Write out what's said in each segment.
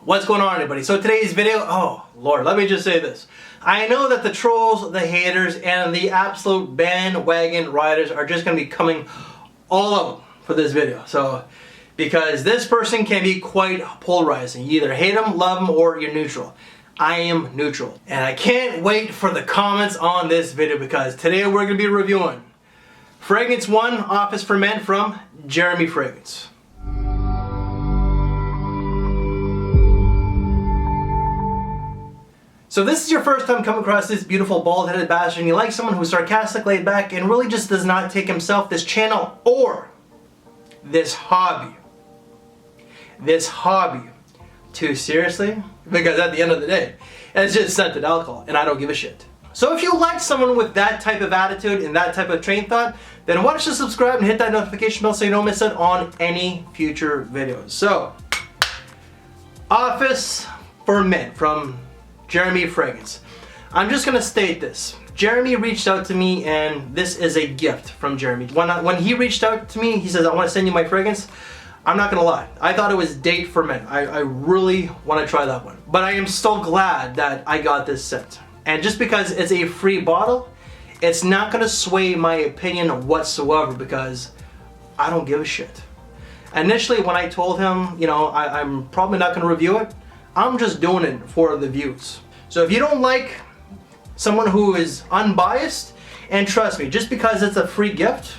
What's going on, everybody? So today's video, oh Lord, let me just say this. I know that the trolls, the haters, and the absolute bandwagon riders are just going to be coming all of them for this video. So, because this person can be quite polarizing. You either hate them, love them, or you're neutral. I am neutral. And I can't wait for the comments on this video because today we're going to be reviewing Fragrance 1 Office for Men from Jeremy Fragrance. So if this is your first time coming across this beautiful bald-headed bastard and you like someone who's sarcastic, laid back, and really just does not take himself, this channel, or this hobby too seriously, because at the end of the day, it's just scented alcohol and I don't give a shit. So if you like someone with that type of attitude and that type of train of thought, then why don't you subscribe and hit that notification bell so you don't miss out on any future videos. So, Office for Men from Jeremy Fragrance. I'm just gonna state this. Jeremy reached out to me and this is a gift from Jeremy. When he reached out to me, he says, I want to send you my fragrance. I'm not gonna lie, I thought it was Date for Men. I really want to try that one. But I am so glad that I got this scent. And just because it's a free bottle, it's not gonna sway my opinion whatsoever because I don't give a shit. Initially when I told him, you know, I'm probably not gonna review it, I'm just doing it for the views. So if you don't like someone who is unbiased, and trust me, just because it's a free gift,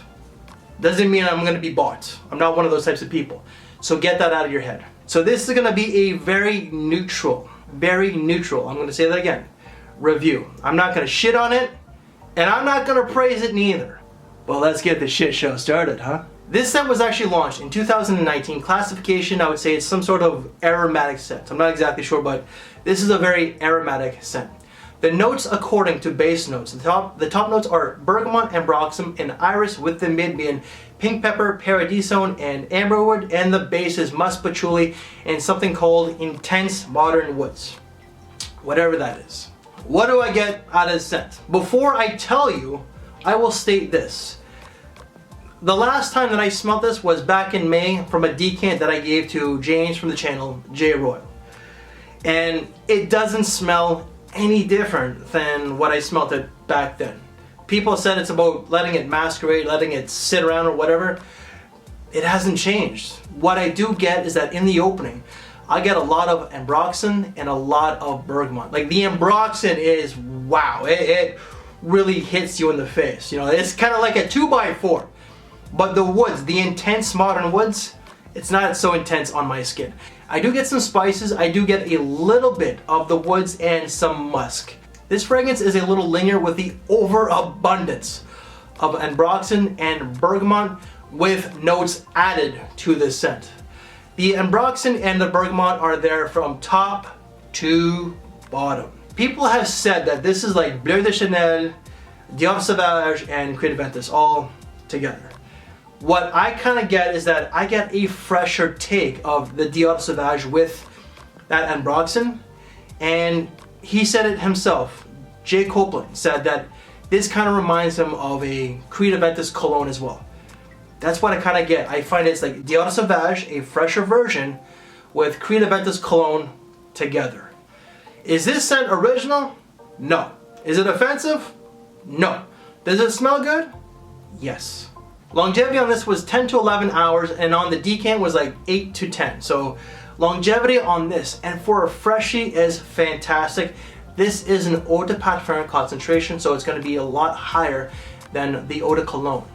doesn't mean I'm gonna be bought. I'm not one of those types of people. So get that out of your head. So this is gonna be a very neutral, I'm gonna say that again, review. I'm not gonna shit on it, and I'm not gonna praise it neither. Well, let's get the shit show started, huh? This scent was actually launched in 2019. Classification, I would say it's some sort of aromatic scent. I'm not exactly sure, but this is a very aromatic scent. The notes according to base notes, the top notes are bergamot and ambroxum and iris, with the mid being pink pepper, paradisone, and amberwood, and the base is musk patchouli and something called intense modern woods. Whatever that is. What do I get out of this scent? Before I tell you, I will state this. The last time that I smelled this was back in May from a decant that I gave to James from the channel, J Royal. And it doesn't smell any different than what I smelled it back then. People said it's about letting it masquerade, letting it sit around or whatever. It hasn't changed. What I do get is that in the opening, I get a lot of ambroxan and a lot of bergamot. Like the ambroxan is, wow, it really hits you in the face. You know, it's kind of like a 2x4. But the woods, the intense modern woods, it's not so intense on my skin. I do get some spices, I do get a little bit of the woods and some musk. This fragrance is a little linear with the overabundance of ambroxan and bergamot with notes added to this scent. The ambroxan and the bergamot are there from top to bottom. People have said that this is like Bleu de Chanel, Dior Sauvage, and Creed Aventus all together. What I kind of get is that I get a fresher take of the Dior Sauvage with that ambroxan, and he said it himself. Jay Copeland said that this kind of reminds him of a Creed Aventus cologne as well. That's what I kind of get. I find it's like Dior Sauvage, a fresher version, with Creed Aventus cologne together. Is this scent original? No. Is it offensive? No. Does it smell good? Yes. Longevity on this was 10 to 11 hours, and on the decant was like 8 to 10. So longevity on this, and for a freshie, is fantastic. This is an eau de parfum concentration, so it's going to be a lot higher than the eau de cologne.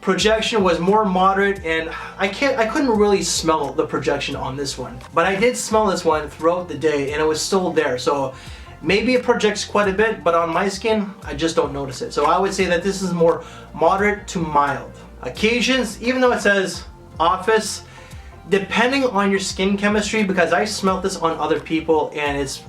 Projection was more moderate, and I couldn't really smell the projection on this one, but I did smell this one throughout the day, and it was still there. So maybe it projects quite a bit, but on my skin, I just don't notice it. So I would say that this is more moderate to mild. Occasions, even though it says office, depending on your skin chemistry, because I smelled this on other people and it's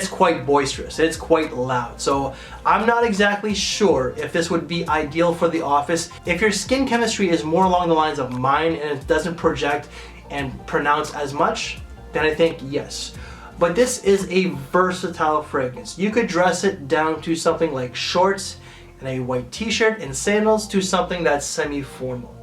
quite boisterous, it's quite loud. So I'm not exactly sure if this would be ideal for the office. If your skin chemistry is more along the lines of mine and it doesn't project and pronounce as much, then I think yes. But this is a versatile fragrance. You could dress it down to something like shorts and a white t-shirt and sandals to something that's semi-formal.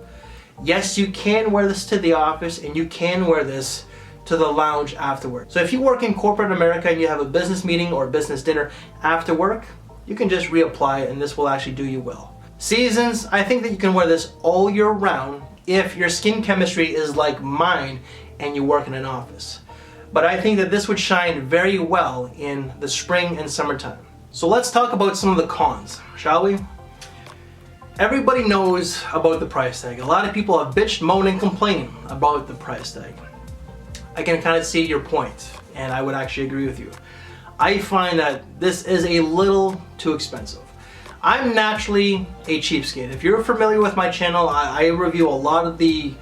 Yes, you can wear this to the office and you can wear this to the lounge afterward. So if you work in corporate America and you have a business meeting or business dinner after work, you can just reapply it and this will actually do you well. Seasons, I think that you can wear this all year round if your skin chemistry is like mine and you work in an office. But I think that this would shine very well in the spring and summertime. So let's talk about some of the cons, shall we? Everybody knows about the price tag. A lot of people have bitched, moaned, and complained about the price tag. I can kind of see your point, and I would actually agree with you. I find that this is a little too expensive. I'm naturally a cheapskate. If you're familiar with my channel, I review a lot of the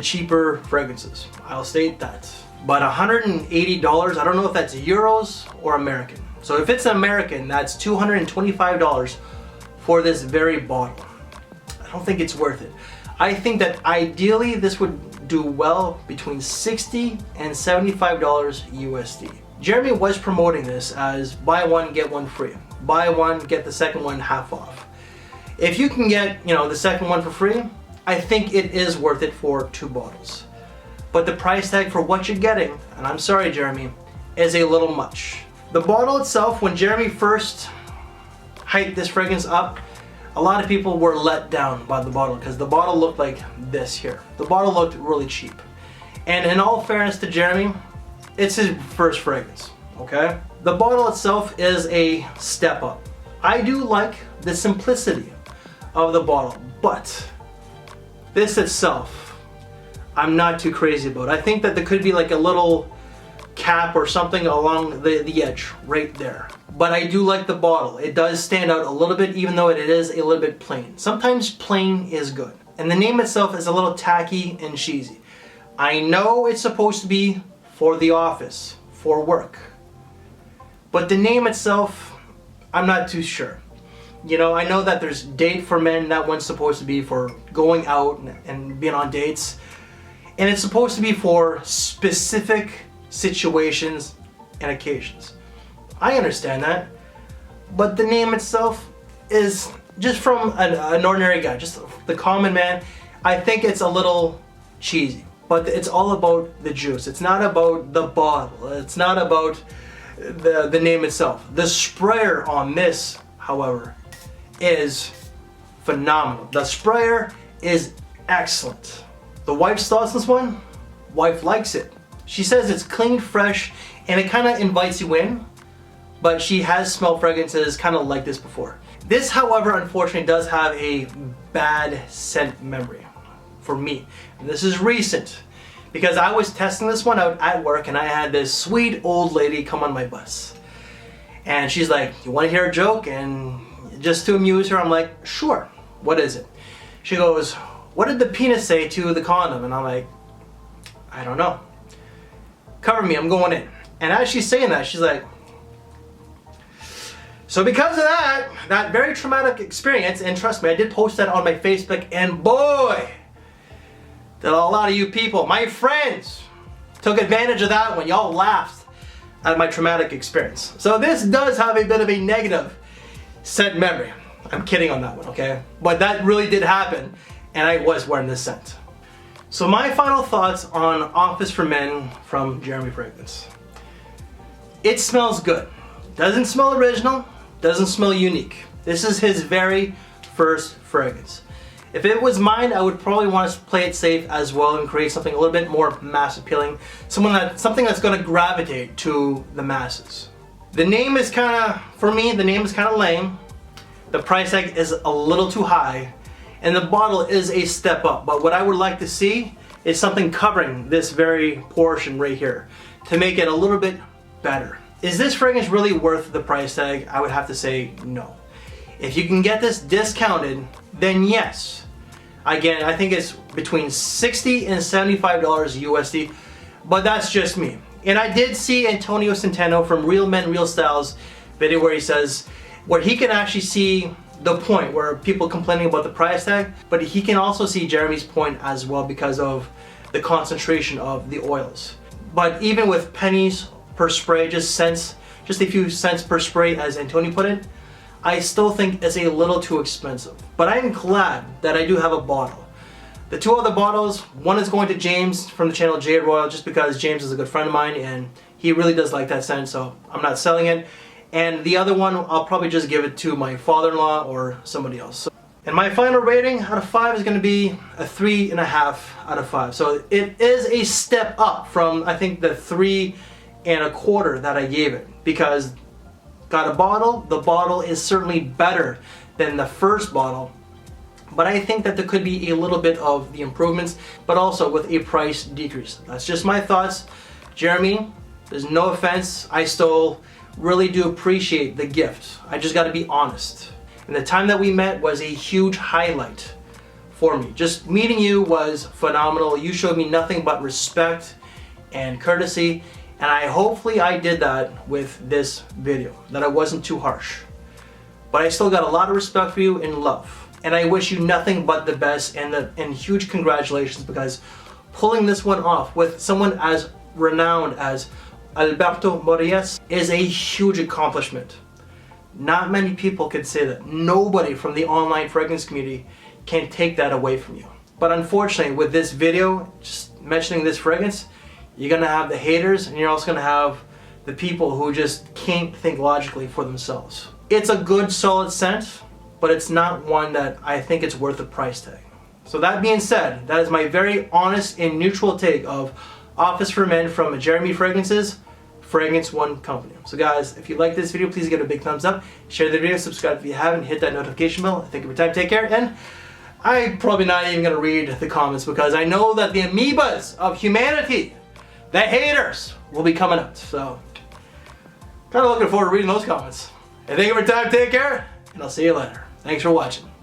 cheaper fragrances. I'll state that. But $180, I don't know if that's euros or American. So if it's American, that's $225 for this very bottle. I don't think it's worth it. I think that ideally this would do well between $60 and $75 USD. Jeremy was promoting this as buy one, get one free. Buy one, get the second one half off. If you can get, the second one for free, I think it is worth it for 2 bottles. But the price tag for what you're getting, and I'm sorry Jeremy, is a little much. The bottle itself, when Jeremy first hyped this fragrance up, a lot of people were let down by the bottle because the bottle looked like this here. The bottle looked really cheap. And in all fairness to Jeremy, it's his first fragrance, okay? The bottle itself is a step up. I do like the simplicity of the bottle, but this itself, I'm not too crazy about. I think that there could be like a little cap or something along the edge right there. But I do like the bottle. It does stand out a little bit even though it is a little bit plain. Sometimes plain is good. And the name itself is a little tacky and cheesy. I know it's supposed to be for the office, for work. But the name itself, I'm not too sure. I know that there's date for men, that one's supposed to be for going out and being on dates. And it's supposed to be for specific situations and occasions. I understand that, but the name itself is just from an ordinary guy, just the common man. I think it's a little cheesy, but it's all about the juice. It's not about the bottle. It's not about the name itself. The sprayer on this, however, is phenomenal. The sprayer is excellent. The wife's thoughts on this one? Wife likes it. She says it's clean, fresh, and it kind of invites you in, but she has smelled fragrances kind of like this before. This, however, unfortunately does have a bad scent memory for me. And this is recent because I was testing this one out at work and I had this sweet old lady come on my bus. And she's like, you want to hear a joke? And just to amuse her, I'm like, sure, what is it? She goes, what did the penis say to the condom? And I'm like, I don't know. Cover me, I'm going in. And as she's saying that, she's like, so because of that very traumatic experience, and trust me, I did post that on my Facebook, and boy, did a lot of you people, my friends, took advantage of that when y'all laughed at my traumatic experience. So this does have a bit of a negative scent memory. I'm kidding on that one, okay? But that really did happen, and I was wearing this scent. So my final thoughts on Office for Men from Jeremy Fragrance. It smells good. Doesn't smell original, doesn't smell unique. This is his very first fragrance. If it was mine, I would probably want to play it safe as well and create something a little bit more mass appealing. Something that's going to gravitate to the masses. The name is kind of, for me, the name is kind of lame. The price tag is a little too high. And the bottle is a step up, but what I would like to see is something covering this very portion right here to make it a little bit better. Is this fragrance really worth the price tag? I would have to say no. If you can get this discounted, then yes. Again, I think it's between $60 and $75 USD, but that's just me. And I did see Antonio Centeno from Real Men, Real Styles video where he says, where he can actually see the point where people complaining about the price tag, but he can also see Jeremy's point as well because of the concentration of the oils. But even with pennies per spray, just a few cents per spray as Antonio put it, I still think it's a little too expensive. But I am glad that I do have a bottle. The two other bottles, one is going to James from the channel Jade Royal, just because James is a good friend of mine and he really does like that scent, so I'm not selling it. And the other one, I'll probably just give it to my father-in-law or somebody else. And my final rating out of 5 is going to be a 3.5 out of 5. So it is a step up from, I think, the 3.25 that I gave it. Because got a bottle, the bottle is certainly better than the first bottle. But I think that there could be a little bit of the improvements, but also with a price decrease. That's just my thoughts. Jeremy, there's no offense. I still really do appreciate the gift. I just got to be honest. And the time that we met was a huge highlight for me. Just meeting you was phenomenal. You showed me nothing but respect and courtesy. And hopefully I did that with this video, that I wasn't too harsh. But I still got a lot of respect for you and love. And I wish you nothing but the best and huge congratulations, because pulling this one off with someone as renowned as Alberto Morillas is a huge accomplishment. Not many people can say that. Nobody from the online fragrance community can take that away from you. But unfortunately, with this video, just mentioning this fragrance, you're gonna have the haters and you're also gonna have the people who just can't think logically for themselves. It's a good, solid scent, but it's not one that I think it's worth the price tag. So that being said, that is my very honest and neutral take of Office for Men from Jeremy Fragrances, Fragrance One Company. So guys, if you like this video, please give it a big thumbs up, share the video, subscribe if you haven't, hit that notification bell. Thank you for your time, take care, and I'm probably not even gonna read the comments because I know that the amoebas of humanity, the haters, will be coming out. So, kind of looking forward to reading those comments. And thank you for your time, take care, and I'll see you later. Thanks for watching.